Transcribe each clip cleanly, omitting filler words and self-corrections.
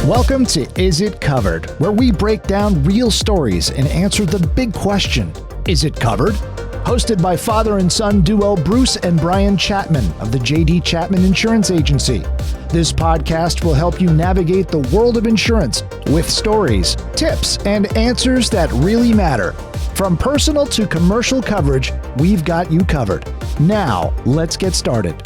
Welcome to Is It Covered, where we break down real stories and answer the big question, is it covered? Hosted by father and son duo Bruce and Brian Chapman of the J.D. Chapman Insurance Agency. This podcast will help you navigate the world of insurance with stories, tips, and answers that really matter. From personal to commercial coverage, we've got you covered. Now, let's get started.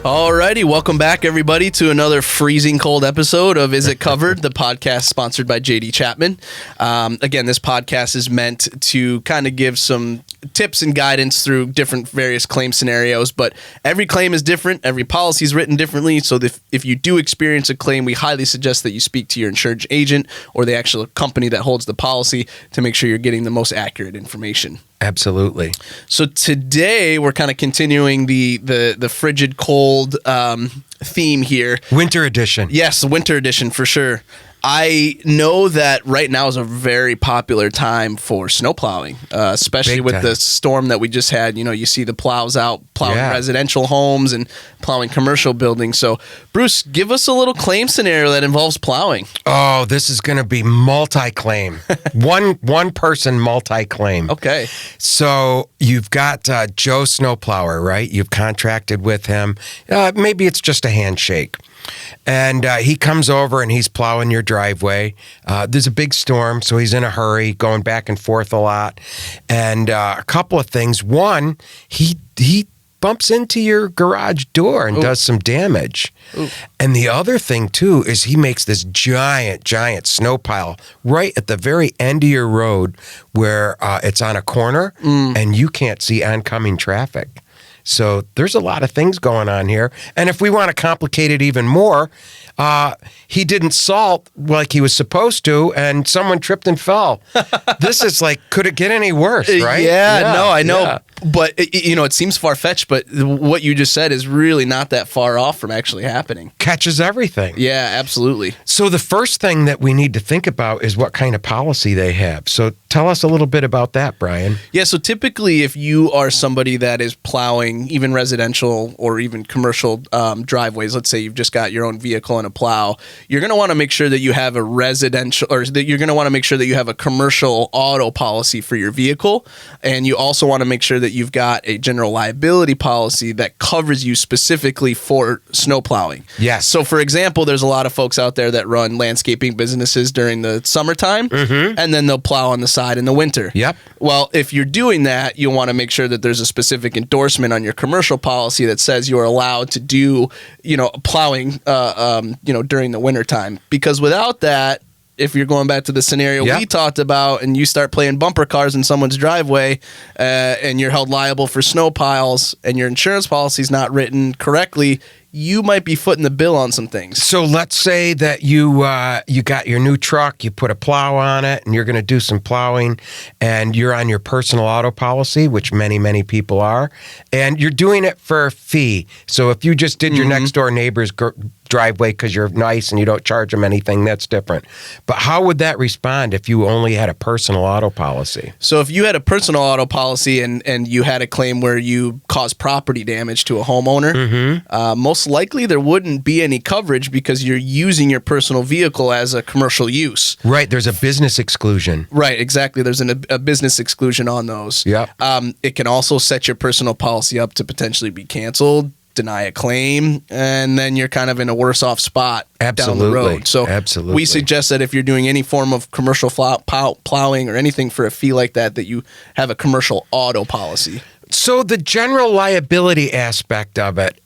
Alrighty, welcome back everybody to another freezing cold episode of Is It Covered, the podcast sponsored by J.D. Chapman. Again, this podcast is meant to kind of give some tips and guidance through different various claim scenarios, but every claim is different, every policy is written differently, so if you do experience a claim, we highly suggest that you speak to your insurance agent or the actual company that holds the policy to make sure you're getting the most accurate information. Absolutely. So today we're kind of continuing the frigid cold theme here. Winter edition. Yes, the winter edition for sure. I know that right now is a very popular time for snow plowing, especially Big with time. the storm that we just had. You know, you see the plows out plowing residential homes and plowing commercial buildings. So, Bruce, give us a little claim scenario that involves plowing. Oh, this is going to be multi-claim. one person multi-claim. Okay. So you've got Joe Snowplower, right? You've contracted with him. Maybe it's just a handshake. And he comes over and he's plowing your driveway. There's a big storm, so he's in a hurry, going back and forth a lot. And a couple of things. One, he bumps into your garage door and does some damage. Ooh. And the other thing, too, is he makes this giant snow pile right at the very end of your road where it's on a corner and you can't see oncoming traffic. So there's a lot of things going on here. And if we want to complicate it even more, he didn't salt like he was supposed to, and someone tripped and fell. This is like, could it get any worse, right? No, I know. Yeah. But, it seems far-fetched, but what you just said is really not that far off from actually happening. Catches everything. Yeah, absolutely. So the first thing that we need to think about is what kind of policy they have. So tell us a little bit about that, Brian. Yeah, so typically if you are somebody that is plowing even residential or even commercial driveways, let's say you've just got your own vehicle and a plow, you're going to want to make sure that you have a residential, or that you're going to want to make sure that you have a commercial auto policy for your vehicle. And you also want to make sure that you've got a general liability policy that covers you specifically for snow plowing. Yes. So for example, there's a lot of folks out there that run landscaping businesses during the summertime, and then they'll plow on the side in the winter. Yep. Well, if you're doing that, you'll want to make sure that there's a specific endorsement on your commercial policy that says you're allowed to do, plowing, during the wintertime. Because without that, if you're going back to the scenario we talked about and you start playing bumper cars in someone's driveway and you're held liable for snow piles and your insurance policy is not written correctly, you might be footing the bill on some things. So let's say that you got your new truck, you put a plow on it, and you're going to do some plowing, and you're on your personal auto policy, which many people are, and you're doing it for a fee. So if you just did your next door neighbor's driveway because you're nice and you don't charge them anything, that's different. But how would that respond if you only had a personal auto policy? So if you had a personal auto policy and you had a claim where you caused property damage to a homeowner, most likely there wouldn't be any coverage because you're using your personal vehicle as a commercial use. Right, there's a business exclusion. Right, exactly. There's a business exclusion on those. Yeah. It can also set your personal policy up to potentially be canceled, deny a claim, and then you're kind of in a worse off spot down the road. So we suggest that if you're doing any form of commercial plowing or anything for a fee like that you have a commercial auto policy. So the general liability aspect of it,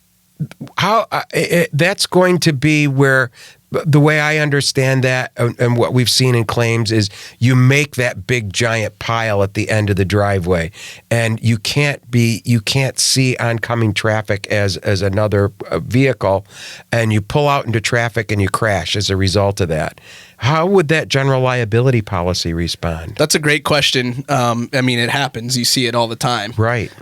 that's going to be where, the way I understand that and what we've seen in claims is you make that big giant pile at the end of the driveway and you can't see oncoming traffic as another vehicle, and you pull out into traffic and you crash as a result of that. how would that general liability policy respond? That's a great question. I mean, it happens. You see it all the time. Right.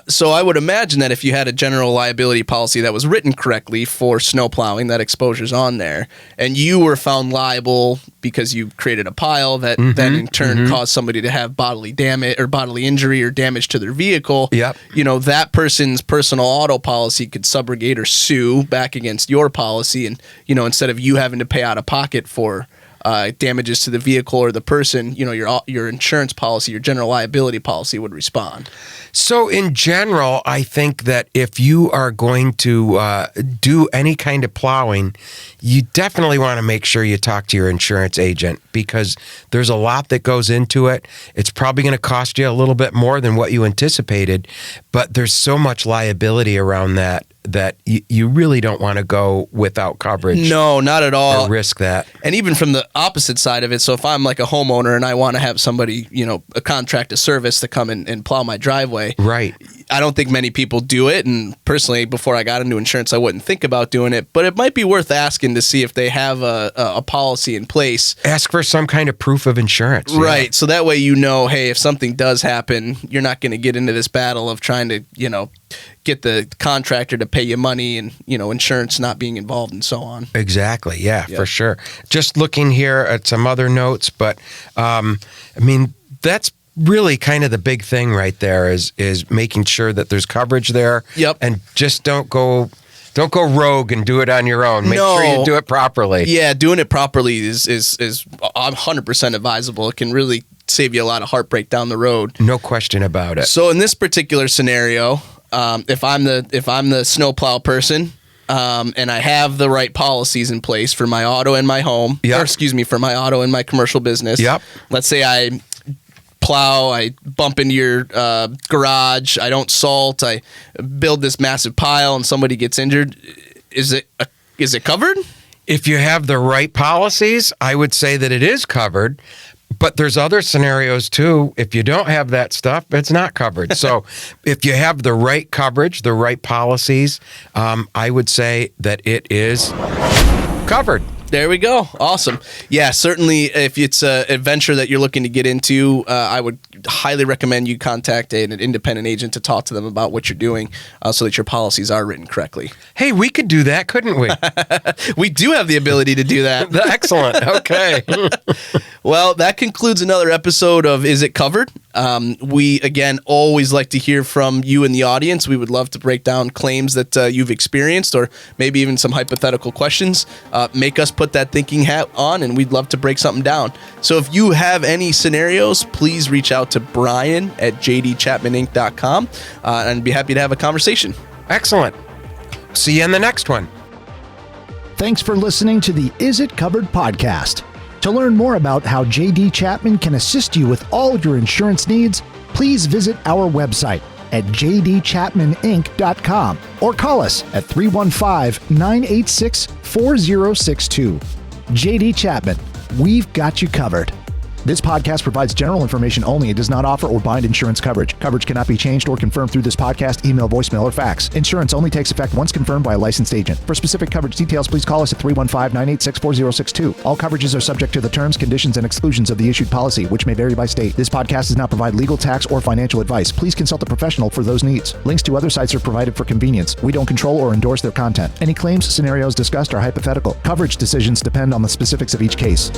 So I would imagine that if you had a general liability policy that was written correctly for snow plowing, that exposure's on there, and you were found liable because you created a pile that then in turn caused somebody to have bodily damage or bodily injury or damage to their vehicle, Yep. That person's personal auto policy could subrogate or sue back against your policy. And, instead of you having to pay out of pocket for damages to the vehicle or the person, your insurance policy, your general liability policy would respond. So in general, I think that if you are going to do any kind of plowing, you definitely want to make sure you talk to your insurance agent, because there's a lot that goes into it. It's probably going to cost you a little bit more than what you anticipated, but there's so much liability around that you really don't want to go without coverage. No, not at all. Or risk that. And even from the opposite side of it, so if I'm like a homeowner and I want to have somebody, a contract, a service to come and plow my driveway. Right. I don't think many people do it. And personally, before I got into insurance, I wouldn't think about doing it. But it might be worth asking to see if they have a policy in place. Ask for some kind of proof of insurance. Right. Yeah. So that way, hey, if something does happen, you're not going to get into this battle of trying to, get the contractor to pay you money and, insurance not being involved and so on. Exactly. Yeah, for sure. Just looking here at some other notes, but that's really kind of the big thing right there is making sure that there's coverage there. Yep. And just don't go rogue and do it on your own. Make sure you do it properly. Yeah, doing it properly is 100% advisable. It can really save you a lot of heartbreak down the road. No question about it. So in this particular scenario, if I'm the snowplow person, and I have the right policies in place for my auto and my home, for my auto and my commercial business. Yep. Let's say I plow, I bump into your garage, I don't salt, I build this massive pile, and somebody gets injured. Is it covered? If you have the right policies, I would say that it is covered. But there's other scenarios too. If you don't have that stuff, it's not covered. So if you have the right coverage, the right policies, I would say that it is covered. There we go. Awesome. Yeah, certainly if it's an adventure that you're looking to get into, I would highly recommend you contact an independent agent to talk to them about what you're doing so that your policies are written correctly. Hey, we could do that, couldn't we? We do have the ability to do that. Excellent. Okay. Well, that concludes another episode of Is It Covered? We, again, always like to hear from you in the audience. We would love to break down claims that you've experienced or maybe even some hypothetical questions. Make us put that thinking hat on, and we'd love to break something down. So if you have any scenarios, please reach out to Brian at jdchapmaninc.com, and be happy to have a conversation. Excellent. See you in the next one. Thanks for listening to the Is It Covered podcast. To learn more about how JD Chapman can assist you with all your insurance needs, please visit our website at jdchapmaninc.com or call us at 315-986-4062. JD Chapman, we've got you covered. This podcast provides general information only. It does not offer or bind insurance coverage. Coverage cannot be changed or confirmed through this podcast, email, voicemail, or fax. Insurance only takes effect once confirmed by a licensed agent. For specific coverage details, please call us at 315-986-4062. All coverages are subject to the terms, conditions, and exclusions of the issued policy, which may vary by state. This podcast does not provide legal, tax, or financial advice. Please consult a professional for those needs. Links to other sites are provided for convenience. We don't control or endorse their content. Any claims, scenarios discussed are hypothetical. Coverage decisions depend on the specifics of each case.